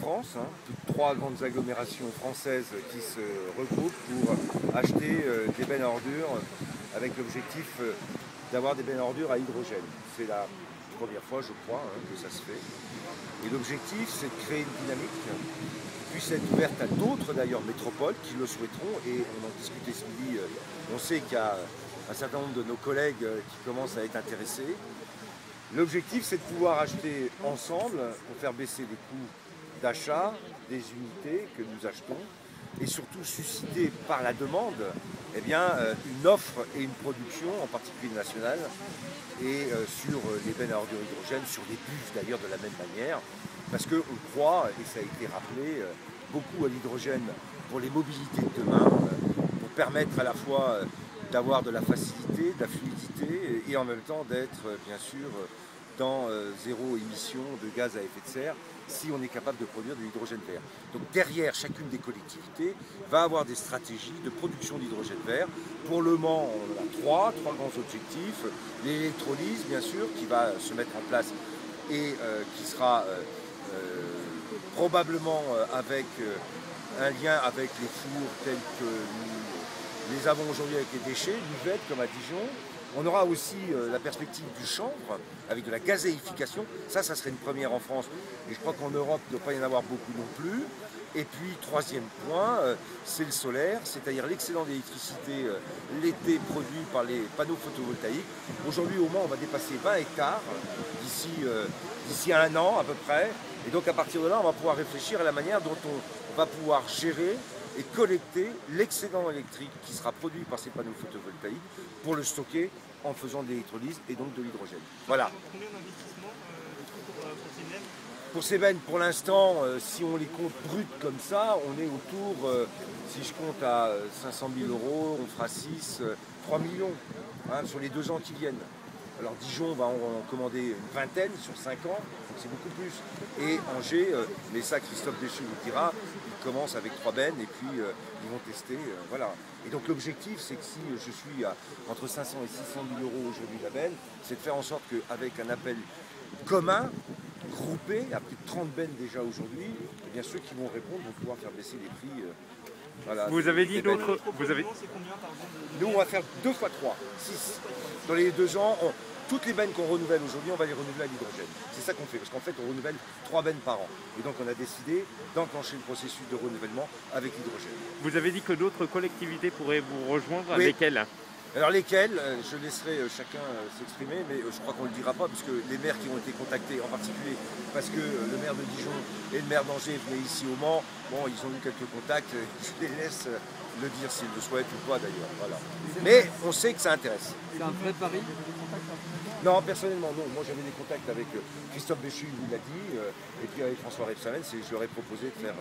France, hein, toutes trois grandes agglomérations françaises qui se regroupent pour acheter des bennes à ordures avec l'objectif d'avoir des bennes à ordures à hydrogène. C'est la première fois, je crois, hein, que ça se fait. Et l'objectif, c'est de créer une dynamique qui puisse être ouverte à d'autres d'ailleurs métropoles qui le souhaiteront. Et on en discutait ce midi, on sait qu'il y a un certain nombre de nos collègues qui commencent à être intéressés. L'objectif, c'est de pouvoir acheter ensemble pour faire baisser les coûts d'achat des unités que nous achetons et surtout susciter par la demande eh bien, une offre et une production, en particulier nationale, et sur les bennes à ordures hydrogène, sur les bus d'ailleurs de la même manière, parce qu'on croit, et ça a été rappelé, beaucoup à l'hydrogène pour les mobilités de demain, pour permettre à la fois d'avoir de la facilité, de la fluidité et en même temps d'être bien sûr dans zéro émission de gaz à effet de serre si on est capable de produire de l'hydrogène vert. Donc derrière chacune des collectivités va avoir des stratégies de production d'hydrogène vert. Pour le Mans, on a trois grands objectifs. L'électrolyse bien sûr qui va se mettre en place et qui sera probablement avec un lien avec les fours tels que nous les avons aujourd'hui avec les déchets, l'Uvette comme à Dijon. On aura aussi la perspective du chanvre avec de la gazéification. Ça serait une première en France. Et je crois qu'en Europe, il ne doit pas y en avoir beaucoup non plus. Et puis, troisième point, c'est le solaire, c'est-à-dire l'excédent d'électricité l'été produit par les panneaux photovoltaïques. Aujourd'hui, au Mans, on va dépasser 20 hectares d'ici 1 an à peu près. Et donc, à partir de là, on va pouvoir réfléchir à la manière dont on va pouvoir gérer et collecter l'excédent électrique qui sera produit par ces panneaux photovoltaïques pour le stocker en faisant de l'électrolyse et donc de l'hydrogène. Voilà. Combien d'investissements pour ces bennes? Pour ces bennes, pour l'instant, si on les compte brutes comme ça, on est autour, si je compte à 500 000 €, on fera 3 millions hein, sur les 2 ans qui viennent. Alors Dijon va en commander une vingtaine sur 5 ans, donc c'est beaucoup plus. Et Angers, mais ça Christophe Béchu vous dira, ils commencent avec 3 bennes et puis ils vont tester. Voilà. Et donc l'objectif, c'est que si je suis à entre 500 et 600 000 € aujourd'hui la benne, c'est de faire en sorte qu'avec un appel commun, groupé, à plus de 30 bennes déjà aujourd'hui, eh bien ceux qui vont répondre vont pouvoir faire baisser les prix. Voilà, vous avez dit d'autres. Nous, on va faire 2 fois 3, 6. Dans les 2 ans, toutes les bennes qu'on renouvelle aujourd'hui, on va les renouveler à l'hydrogène. C'est ça qu'on fait, parce qu'en fait, on renouvelle 3 bennes par an. Et donc, on a décidé d'enclencher le processus de renouvellement avec l'hydrogène. Vous avez dit que d'autres collectivités pourraient vous rejoindre, oui. Lesquelles? Alors lesquels, je laisserai chacun s'exprimer, mais je crois qu'on ne le dira pas, parce que les maires qui ont été contactés, en particulier parce que le maire de Dijon et le maire d'Angers venaient ici au Mans, bon, ils ont eu quelques contacts, je les laisse le dire s'ils le souhaitent ou pas d'ailleurs. Voilà. Mais on sait que ça intéresse. C'est un vrai pari? Non, personnellement non. Moi j'avais des contacts avec Christophe Béchu, il l'a dit, et puis avec François Rebsamen, je leur ai proposé de faire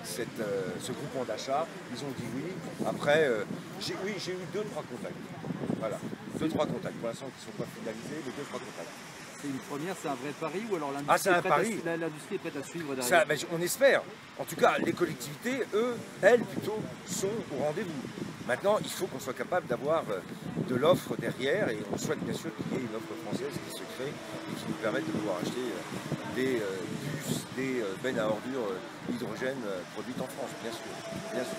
ce groupement d'achat, ils ont dit oui. Après, j'ai eu 2-3 contacts. Voilà, 2-3 contacts. Pour l'instant, qui ne sont pas finalisés, mais 2-3 contacts. C'est une première, c'est un vrai pari ou alors c'est un pari. L'industrie est prête à suivre derrière? Ça, ben, on espère. En tout cas, les collectivités, elles plutôt, sont au rendez-vous. Maintenant, il faut qu'on soit capable d'avoir de l'offre derrière et on souhaite bien sûr qu'il y ait une offre française qui se crée et qui nous permette de pouvoir acheter des bus, des bennes à ordures hydrogène produites en France, bien sûr. Bien sûr.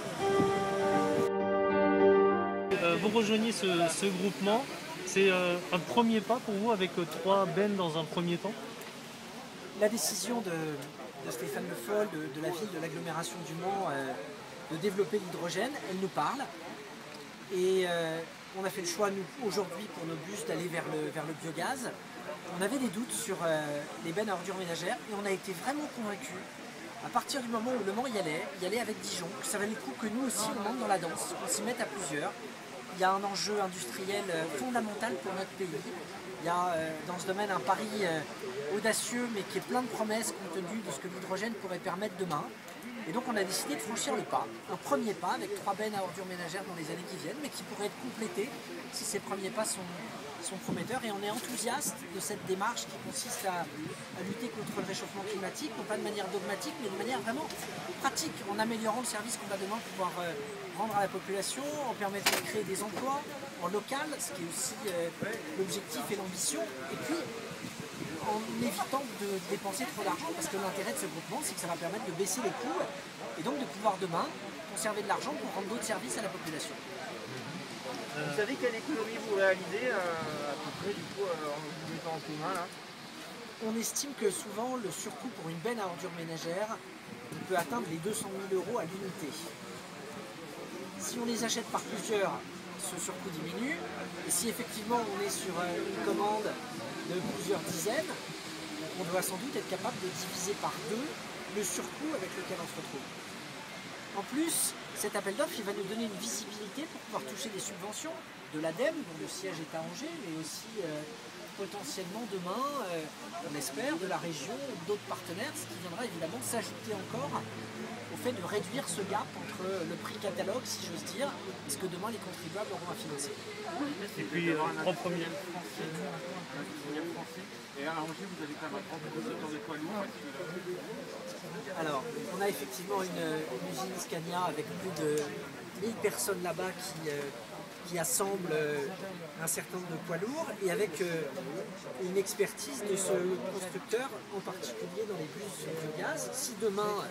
Vous rejoignez ce groupement, c'est un premier pas pour vous avec 3 bennes dans un premier temps? La décision de Stéphane Le Foll, de la ville, de l'agglomération du Mans, de développer l'hydrogène, elle nous parle. Et on a fait le choix, nous, aujourd'hui, pour nos bus, d'aller vers le biogaz. On avait des doutes sur les bennes à ordures ménagères et on a été vraiment convaincus, à partir du moment où le Mans y allait avec Dijon, que ça valait le coup que nous aussi, on entre dans la danse, qu'on s'y mette à plusieurs. Il y a un enjeu industriel fondamental pour notre pays. Il y a dans ce domaine un pari audacieux, mais qui est plein de promesses compte tenu de ce que l'hydrogène pourrait permettre demain. Et donc on a décidé de franchir le pas, un premier pas avec 3 bennes à ordures ménagères dans les années qui viennent, mais qui pourraient être complétés si ces premiers pas sont prometteurs. Et on est enthousiaste de cette démarche qui consiste à lutter contre le réchauffement climatique, non pas de manière dogmatique, mais de manière vraiment pratique, en améliorant le service qu'on va demain pouvoir rendre à la population, en permettant de créer des emplois en local, ce qui est aussi l'objectif et l'ambition, et puis en évitant de dépenser trop d'argent, parce que l'intérêt de ce groupement, c'est que ça va permettre de baisser les coûts et donc de pouvoir demain conserver de l'argent pour rendre d'autres services à la population. Vous savez quelle économie vous réalisez à peu près du coup en vous mettant en commun là? On estime que souvent le surcoût pour une benne à ordures ménagères peut atteindre les 200 000 € à l'unité. Si on les achète par plusieurs, ce surcoût diminue. Et si effectivement on est sur une commande de plusieurs dizaines, on doit sans doute être capable de diviser par 2 le surcoût avec lequel on se retrouve. En plus, cet appel d'offres, il va nous donner une visibilité pour pouvoir toucher des subventions de l'ADEME, dont le siège est à Angers, mais aussi potentiellement demain, on espère, de la région ou d'autres partenaires, ce qui viendra évidemment s'ajouter encore au fait de réduire ce gap entre le prix catalogue, si j'ose dire, et ce que demain les contribuables auront à financer. Et puis, 3 premiers. Et à Angers, vous avez quand même un grand producteur de poids lourds. Alors, on a effectivement une usine Scania avec plus de 1000 personnes là-bas qui assemblent un certain nombre de poids lourds et avec une expertise de ce constructeur, en particulier dans les bus biogaz. Si demain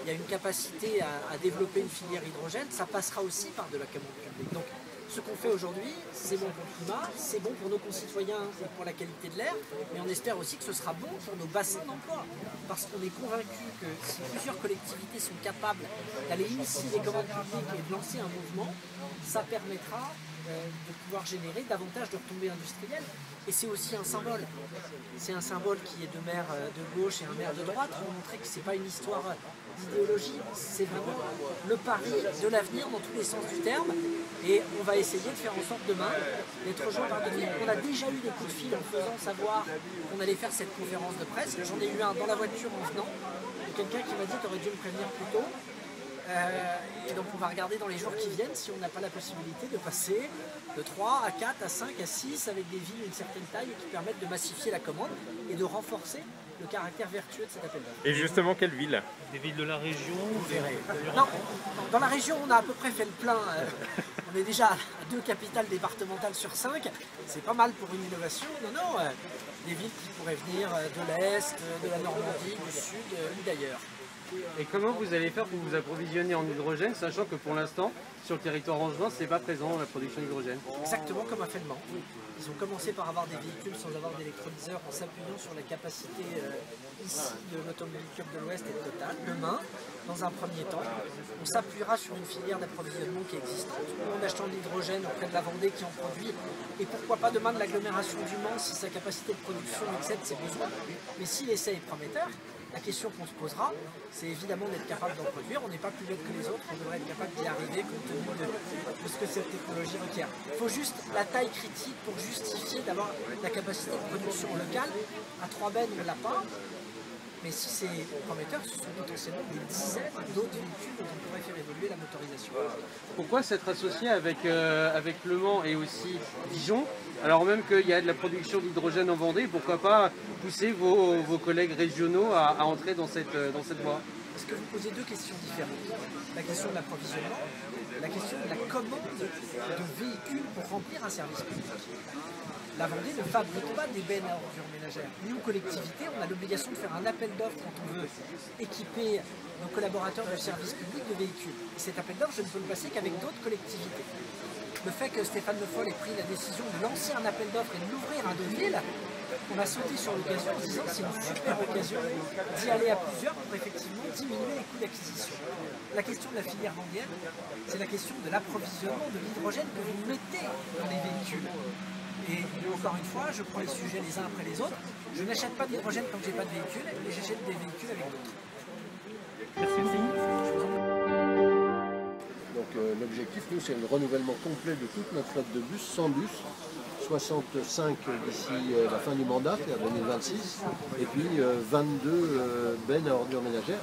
il y a une capacité à développer une filière hydrogène, ça passera aussi par de la commande publique. Donc, ce qu'on fait aujourd'hui, c'est bon pour le climat, c'est bon pour nos concitoyens et pour la qualité de l'air, mais on espère aussi que ce sera bon pour nos bassins d'emploi. Parce qu'on est convaincu que si plusieurs collectivités sont capables d'aller initier des commandes publiques et de lancer un mouvement, ça permettra de pouvoir générer davantage de retombées industrielles. Et c'est aussi un symbole. C'est un symbole qui est de maire de gauche et un maire de droite pour montrer que ce n'est pas une histoire d'idéologie, c'est vraiment le pari de l'avenir dans tous les sens du terme. Et on va essayer de faire en sorte demain d'être rejoint par des villes. On a déjà eu des coups de fil en faisant savoir qu'on allait faire cette conférence de presse. J'en ai eu un dans la voiture en venant, de quelqu'un qui m'a dit « t'aurais dû me prévenir plus tôt ». Et donc on va regarder dans les jours qui viennent si on n'a pas la possibilité de passer de 3 à 4 à 5 à 6 avec des villes d'une certaine taille qui permettent de massifier la commande et de renforcer le caractère vertueux de cet appel d'offres. Et justement, quelle ville? Des villes de la région? Non, dans la région on a à peu près fait le plein. On est déjà à 2 capitales départementales sur 5. C'est pas mal pour une innovation. Non, des villes qui pourraient venir de l'Est, de la Normandie, du Sud ou d'ailleurs. Et comment vous allez faire pour vous approvisionner en hydrogène, sachant que pour l'instant, sur le territoire angevin, c'est pas présent la production d'hydrogène? Exactement comme a fait le Mans. Ils ont commencé par avoir des véhicules sans avoir d'électrolyseurs en s'appuyant sur la capacité ici de l'Automobile Club de l'Ouest et de Total. Demain, dans un premier temps, on s'appuiera sur une filière d'approvisionnement qui existe, en achetant de l'hydrogène auprès de la Vendée qui en produit, et pourquoi pas demain de l'agglomération du Mans si sa capacité de production excède ses besoins. Mais si l'essai est prometteur, la question qu'on se posera, c'est évidemment d'être capable d'en produire. On n'est pas plus bête que les autres, on devrait être capable d'y arriver compte tenu de ce que cette technologie requiert. Il faut juste la taille critique pour justifier d'avoir la capacité de production locale. À 3 bennes, on ne l'a pas. Mais si c'est prometteur, ce sont potentiellement des dizaines d'autres véhicules dont on pourrait faire évoluer la motorisation. Pourquoi s'être associé avec Le Mans et aussi Dijon, alors même qu'il y a de la production d'hydrogène en Vendée? Pourquoi pas pousser vos collègues régionaux à entrer dans cette voie? Parce que vous posez 2 questions différentes. La question de l'approvisionnement, la question de la commande de véhicules pour remplir un service public. La Vendée ne fabrique pas des bennes à ordures ménagères. Nous, collectivités, on a l'obligation de faire un appel d'offres quand on veut équiper nos collaborateurs de service public de véhicules. Et cet appel d'offres, je ne peux le passer qu'avec d'autres collectivités. Le fait que Stéphane Le Foll ait pris la décision de lancer un appel d'offres et de l'ouvrir à 2 villes, on a sauté sur l'occasion en se disant que c'est une super occasion d'y aller à plusieurs pour effectivement diminuer les coûts d'acquisition. La question de la filière vendéenne, c'est la question de l'approvisionnement de l'hydrogène que vous mettez dans les véhicules. Et encore une fois, je prends les sujets les uns après les autres. Je n'achète pas d'hydrogène quand j'ai pas de véhicule, mais j'achète des véhicules avec d'autres. Donc l'objectif, nous, c'est le renouvellement complet de toute notre flotte de bus, 100 bus, 65 d'ici la fin du mandat, c'est-à-dire 2026, et puis 22 bennes à ordures ménagères,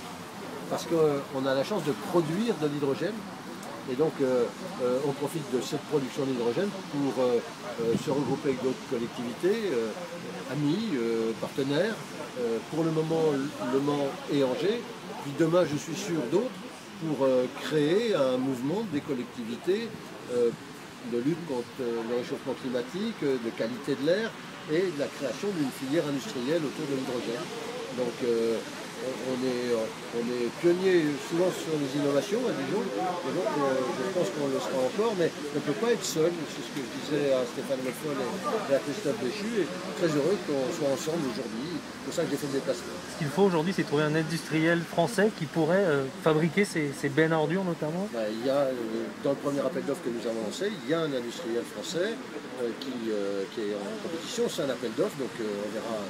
parce qu'on a la chance de produire de l'hydrogène. Et donc, on profite de cette production d'hydrogène pour se regrouper avec d'autres collectivités, amis, partenaires. Pour le moment, Le Mans et Angers. Puis demain, je suis sûr d'autres, pour créer un mouvement des collectivités de lutte contre le réchauffement climatique, de qualité de l'air, et de la création d'une filière industrielle autour de l'hydrogène. Donc on est pionnier souvent sur les innovations à Dijon, et donc je pense qu'on le sera encore, mais on ne peut pas être seul, c'est ce que je disais à Stéphane Le Foll et à Christophe Béchu, et très heureux qu'on soit ensemble aujourd'hui, c'est pour ça que j'ai fait le déplacement. Ce qu'il faut aujourd'hui, c'est trouver un industriel français qui pourrait fabriquer ces bennes à ordures notamment. Il y a, dans le premier appel d'offres que nous avons lancé, il y a un industriel français qui est en compétition, c'est un appel d'offres, donc on verra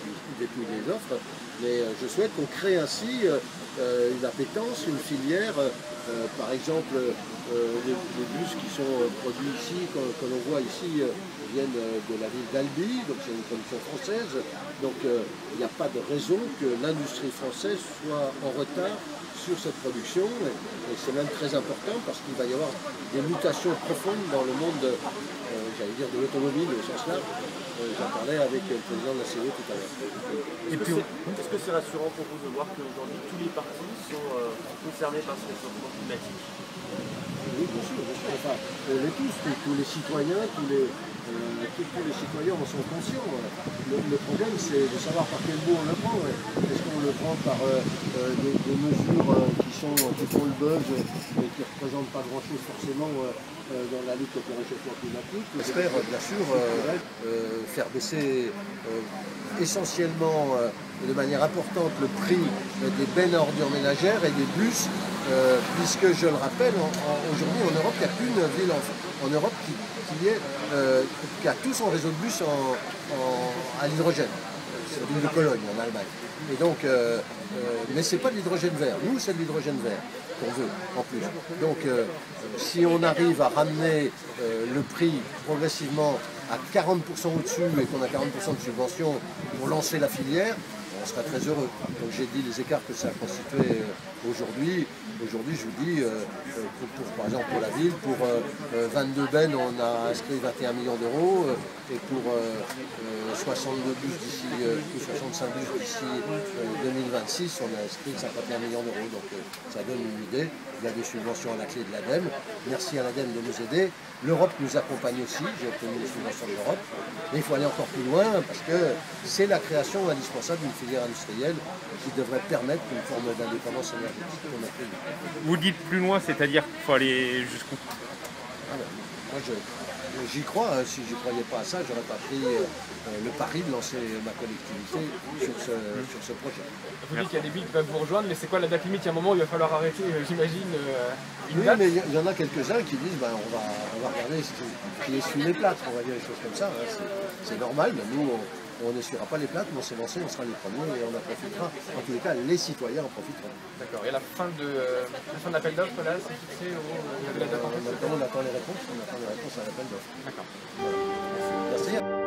qui dépouille les offres, mais je souhaite qu'on crée ainsi une appétence, une filière, par exemple les bus qui sont produits ici, que l'on voit ici, viennent de la ville d'Albi, donc c'est une production française, donc il n'y a pas de raison que l'industrie française soit en retard sur cette production, et c'est même très important parce qu'il va y avoir des mutations profondes dans le monde, j'allais dire de l'automobile au sens large. J'en parlais avec le président de la CE tout à l'heure. Est-ce que c'est rassurant pour vous de voir qu'aujourd'hui tous les partis sont concernés par ce réchauffement climatique? Oui, bien sûr. Enfin, on l'est tous les citoyens, tous les citoyens en sont conscients. Le problème, c'est de savoir par quel bout on le prend. Est-ce qu'on le prend par des mesures qui font le buzz et qui ne représentent pas grand-chose forcément dans la lutte contre le réchauffement climatique? J'espère, bien sûr, faire baisser essentiellement de manière importante le prix des bennes à ordures ménagères et des bus, puisque je le rappelle, aujourd'hui en Europe, il n'y a qu'une ville en Europe qui a tout son réseau de bus à l'hydrogène. C'est la ville de Cologne en Allemagne. Et donc, mais ce n'est pas de l'hydrogène vert. Nous, c'est de l'hydrogène vert qu'on veut en plus. Donc, si on arrive à ramener le prix progressivement à 40% au-dessus et qu'on a 40% de subvention pour lancer la filière, on sera très heureux. Donc j'ai dit les écarts que ça a constitué aujourd'hui. Aujourd'hui, je vous dis, par exemple pour la ville, pour 22 bennes, on a inscrit 21 millions d'euros, et pour 62 bus d'ici, 65 bus d'ici 2026, on a inscrit 51 millions d'euros. Donc ça donne une idée. Il y a des subventions à la clé de l'ADEME. Merci à l'ADEME de nous aider. L'Europe nous accompagne aussi. J'ai obtenu les subventions de l'Europe. Mais il faut aller encore plus loin parce que c'est la création indispensable d'une filière industrielle qui devrait permettre une forme d'indépendance énergétique pour notre pays. Vous dites plus loin, c'est-à-dire qu'il faut aller jusqu'où? Moi, j'y crois. Hein. Si je ne croyais pas à ça, je n'aurais pas pris le pari de lancer ma collectivité sur ce projet. Vous dites qu'il y a des villes qui peuvent vous rejoindre, mais c'est quoi la date limite? Il y a un moment où il va falloir arrêter, j'imagine, une date. Oui, mais il y en a quelques-uns qui disent on va regarder qui essuie les plâtres, on va dire des choses comme ça. Hein. C'est normal, mais nous, on n'essuiera pas les plâtres, mais on s'est lancé, on sera les premiers et on en profitera. En tous les cas, les citoyens en profiteront. D'accord. Et la fin de l'appel d'offres, là, c'est fixé au... Vous avez la date en tête? Maintenant, on attend les réponses à l'appel d'offres. D'accord. Merci.